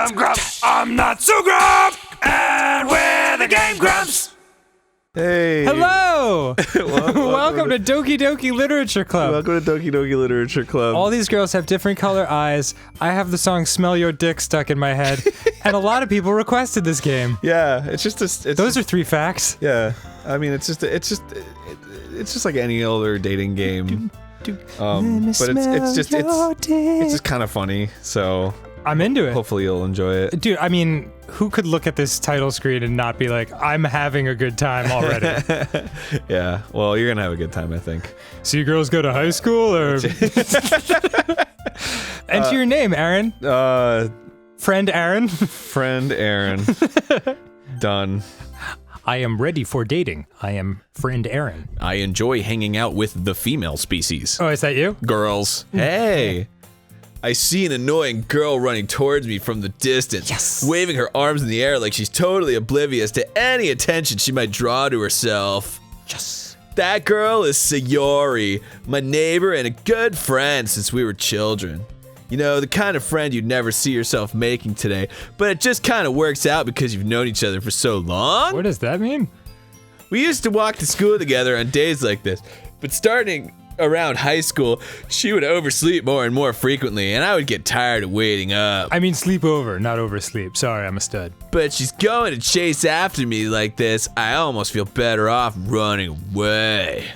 I'm Grumps. I'm not so Grump. And we're the GameGrumps. Hey. Hello. Welcome to Doki Doki Literature Club. Welcome to Doki Doki Literature Club. All these girls have different color eyes. I have the song Smell Your Dick stuck in my head. And a lot of people requested this game. Yeah, it's just Those are 3 facts. Yeah, I mean it's just like any other dating game. But it's just kind of funny. So I'm into it. Hopefully you'll enjoy it. Dude, I mean, who could look at this title screen and not be like, I'm having a good time already? Yeah, well, you're gonna have a good time, I think. So you girls go to high school, or? Enter your name, Arin. Friend Arin. Friend Arin. Done. I am ready for dating. I am friend Arin. I enjoy hanging out with the female species. Oh, is that you? Girls. Hey. I see an annoying girl running towards me from the distance, Yes. waving her arms in the air like she's totally oblivious to any attention she might draw to herself. Yes. That girl is Sayori, my neighbor and a good friend since we were children. You know, the kind of friend you'd never see yourself making today, but it just kind of works out because you've known each other for so long. What does that mean? We used to walk to school together on days like this, but starting around high school, she would oversleep more and more frequently, and I would get tired of waiting up. I mean sleep over, not oversleep. Sorry, I'm a stud. But she's going to chase after me like this, I almost feel better off running away.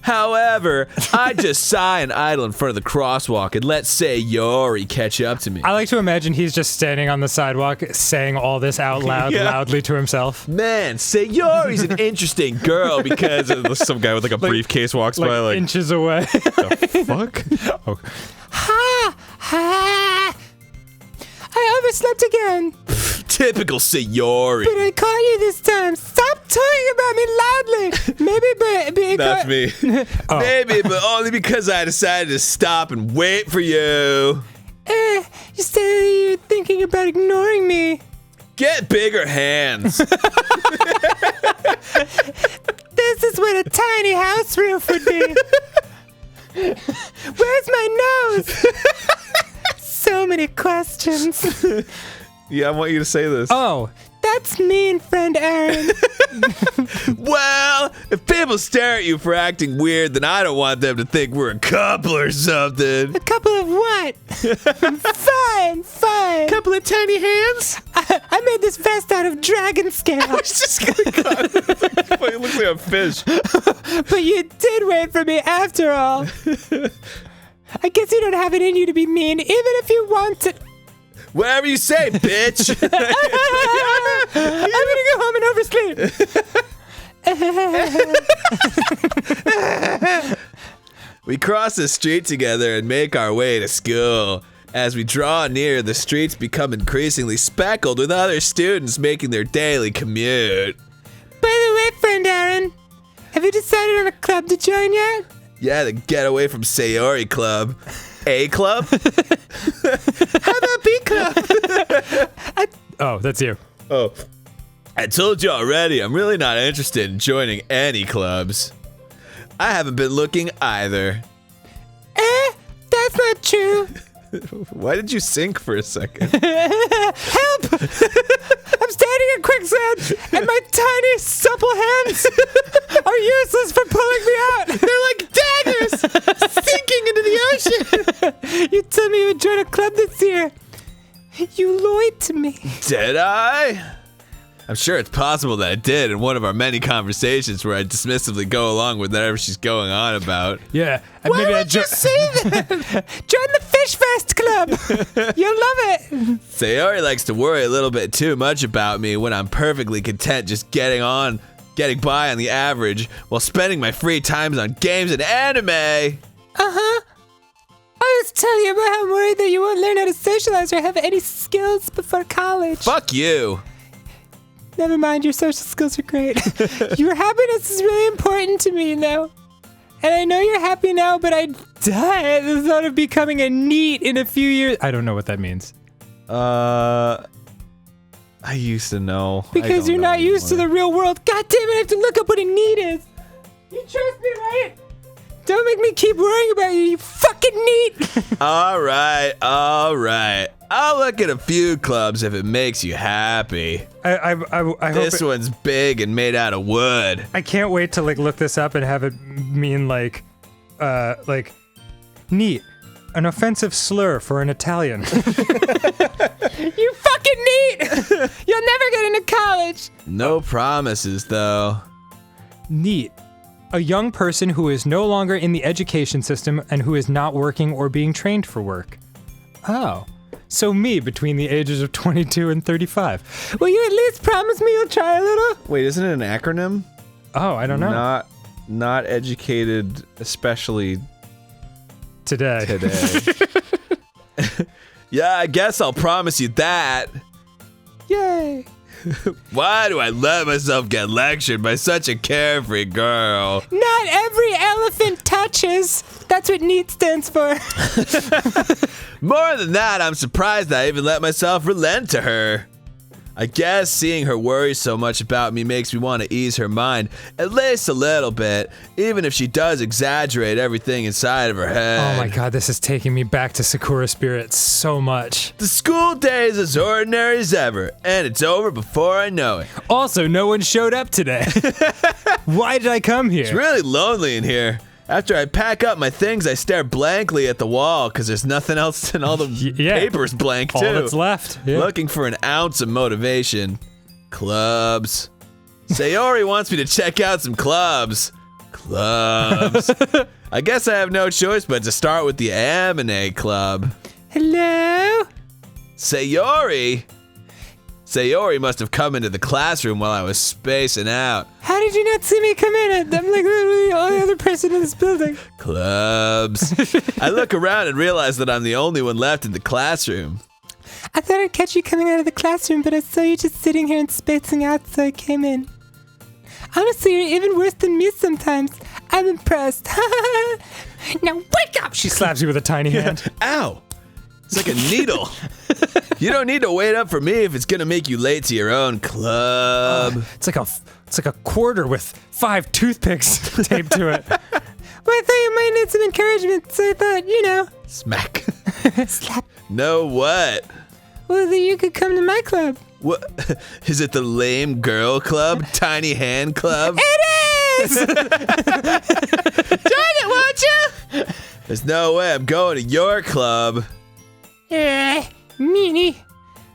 However, I just sigh and idle in front of the crosswalk and let Sayori catch up to me. I like to imagine he's just standing on the sidewalk saying all this out loud, Yeah. loudly to himself. Man, Sayori's an interesting girl because Some guy with like a briefcase walks by like, inches away. the fuck? Oh. Ha! Ha! I overslept again, typical Sayori. but I caught you this time. Stop talking about me loudly. Maybe, but That's me. Oh. Maybe, but only because I decided to stop and wait for you. You said you're thinking about ignoring me. Get bigger hands. This is what a tiny house roof would be. Where's my nose? So many questions. Yeah, I want you to say this. Oh, that's mean, friend Arin. Well, if people stare at you for acting weird, then I don't want them to think we're a couple or something. A couple of what? Fine. Couple of tiny hands? I made this vest out of dragon scale. I was just gonna cut It looks like a fish. But you did wait for me after all. I guess you don't have it in you to be mean, even if you want to. Whatever you say, bitch. I'm gonna go home and oversleep. We cross the street together and make our way to school. As we draw near, the streets become increasingly speckled with other students making their daily commute. By the way, friend Arin, have you decided on a club to join yet? Yeah, the Getaway from Sayori Club. A club? How about B club? Oh, that's you. Oh, I told you already, I'm really not interested in joining any clubs. I haven't been looking either. That's not true. Why did you sink for a second? Help! I'm standing in quicksand, and my tiny, supple hands are useless for pulling me out. They're like daggers sinking into the ocean. You told me you would join a club this year. You lied to me. Did I? I'm sure it's possible that I did in one of our many conversations where I dismissively go along with whatever she's going on about. Yeah. Why would you say that? Join the Fish Fest Club. You'll love it. Sayori likes to worry a little bit too much about me when I'm perfectly content just getting by on the average while spending my free times on games and anime. Uh-huh. I was telling you about how I'm worried that you won't learn how to socialize or have any skills before college. Fuck you. Never mind, your social skills are great. Your happiness is really important to me, you know. And I know you're happy now, but I die at the thought of becoming a NEET in a few years. I don't know what that means. I used to know. Because you're not used to the real world. God damn it, I have to look up what a NEET is. You trust me, right? Don't make me keep worrying about you, you fucking NEET. All right. I'll look at a few clubs if it makes you happy. I hope This one's big and made out of wood. I can't wait to like look this up and have it mean like neat, an offensive slur for an Italian. You fucking neat! You'll never get into college. No promises, though. Neat, a young person who is no longer in the education system and who is not working or being trained for work. Oh. So me, between the ages of 22 and 35. Will you at least promise me you'll try a little? Wait, isn't it an acronym? Oh, I don't know. Not educated, especially Today. Yeah, I guess I'll promise you that. Yay. Why do I let myself get lectured by such a carefree girl? Not every elephant touches. That's what NEAT stands for. More than that, I'm surprised that I even let myself relent to her. I guess seeing her worry so much about me makes me want to ease her mind, at least a little bit, even if she does exaggerate everything inside of her head. Oh my god, this is taking me back to Sakura Spirit so much. The school day is as ordinary as ever, and it's over before I know it. Also, no one showed up today. Why did I come here? It's really lonely in here. After I pack up my things, I stare blankly at the wall because there's nothing else and all the paper's blank too. All that's left. Yeah. Looking for an ounce of motivation. Clubs. Sayori wants me to check out some clubs. Clubs. I guess I have no choice but to start with the Anime Club. Hello? Sayori? Sayori must have come into the classroom while I was spacing out. How did you not see me come in? I'm like literally the only other person in this building. Clubs. I look around and realize that I'm the only one left in the classroom. I thought I'd catch you coming out of the classroom, but I saw you just sitting here and spacing out, so I came in. Honestly, you're even worse than me sometimes. I'm impressed. Now wake up! She slaps you with a tiny hand. Ow! It's like a needle. You don't need to wait up for me if it's gonna make you late to your own club. It's like a quarter with 5 toothpicks taped to it. Well, I thought you might need some encouragement, so I thought, Smack. slap. No what? Well, then you could come to my club. What? Is it the lame girl club? Tiny hand club? It is! Join it, won't you? There's no way I'm going to your club. Meanie.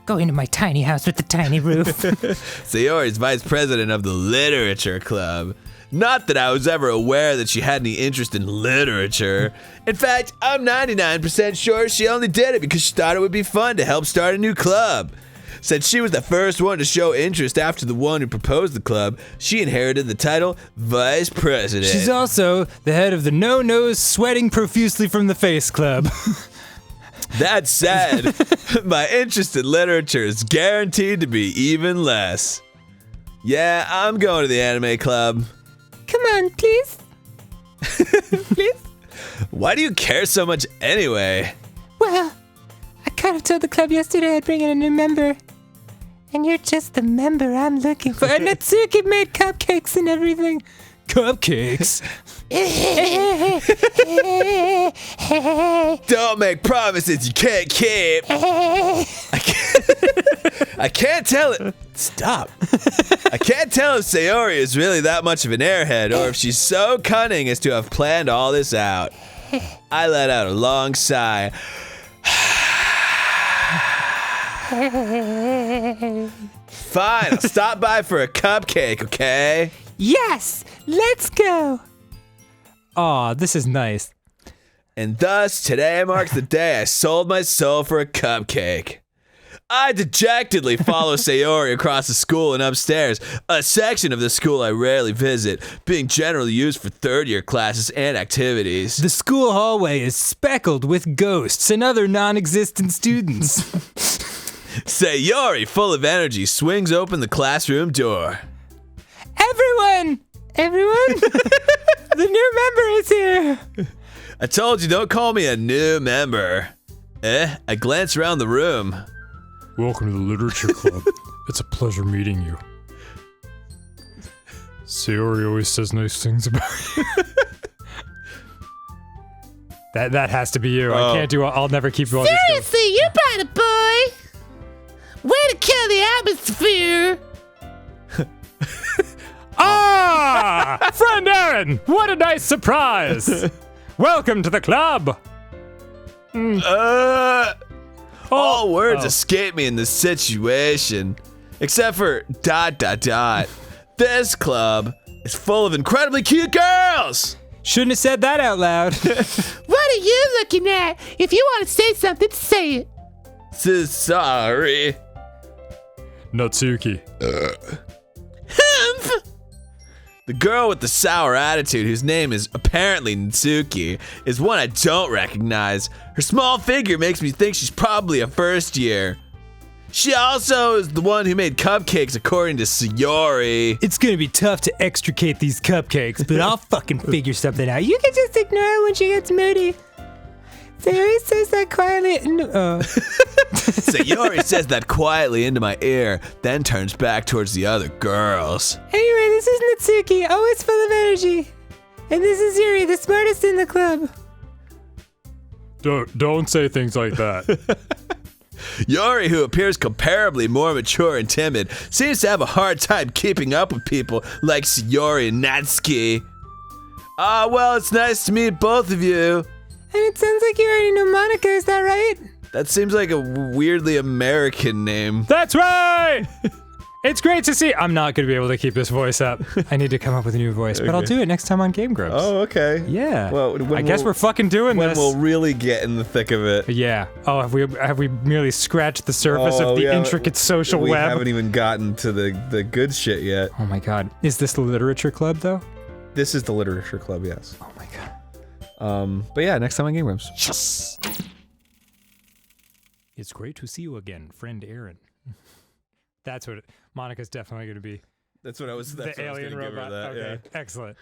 Go into my tiny house with the tiny roof. Sayori's vice president of the literature club. Not that I was ever aware that she had any interest in literature. In fact, I'm 99% sure she only did it because she thought it would be fun to help start a new club. Since she was the first one to show interest after the one who proposed the club, she inherited the title Vice President. She's also the head of the No-Nose Sweating Profusely from the Face Club. That said, my interest in literature is guaranteed to be even less. Yeah, I'm going to the anime club. Come on, please. Please? Why do you care so much anyway? Well, I kind of told the club yesterday I'd bring in a new member. And you're just the member I'm looking for. And Natsuki made cupcakes and everything. Cupcakes? Don't make promises you can't keep. I can't tell it. Stop. I can't tell if Sayori is really that much of an airhead or if she's so cunning as to have planned all this out. I let out a long sigh. Fine, I'll stop by for a cupcake, okay? Yes, let's go. Aw, this is nice. And thus, today marks the day I sold my soul for a cupcake. I dejectedly follow Sayori across the school and upstairs, a section of the school I rarely visit, being generally used for third-year classes and activities. The school hallway is speckled with ghosts and other non-existent students. Sayori, full of energy, swings open the classroom door. Everyone! The new member is here! I told you, don't call me a new member. I glance around the room. Welcome to the Literature Club. It's a pleasure meeting you. Sayori always says nice things about you. That has to be you. I can't do. I'll never keep you on this. Seriously, you brought a boy? atmosphere. Ah! Friend Arin, what a nice surprise! Welcome to the club! All words escape me in this situation. Except for ... This club is full of incredibly cute girls! Shouldn't have said that out loud. What are you looking at? If you want to say something, say it. Sorry. Natsuki. Humph. The girl with the sour attitude, whose name is apparently Natsuki, is one I don't recognize. Her small figure makes me think she's probably a first year. She also is the one who made cupcakes according to Sayori. It's gonna be tough to extricate these cupcakes, but I'll fucking figure something out. You can just ignore her when she gets moody. Sayori says that quietly. Sayori says that quietly into my ear, then turns back towards the other girls. Anyway, this is Natsuki, always full of energy. And this is Yuri, the smartest in the club. Don't say things like that. Yuri, who appears comparably more mature and timid, seems to have a hard time keeping up with people like Sayori and Natsuki. Well, it's nice to meet both of you. And it sounds like you already know Monica, is that right? That seems like a weirdly American name. That's right! It's great to see. I'm not going to be able to keep this voice up. I need to come up with a new voice, but I'll do it next time on GameGrumps. Oh, okay. Yeah. Well, I guess we're fucking doing when this. we'll really get in the thick of it. Yeah. Oh, have we merely scratched the surface of the intricate social we web? haven't even gotten to the good shit yet. Oh my god. Is this the literature club, though? This is the literature club, yes. Oh my god. But yeah, next time on GameGrumps. Yes. It's great to see you again, friend Arin. That's what Monica's definitely going to be. That's what I was. That's The what I was alien gonna give her robot. that, Okay, yeah. excellent.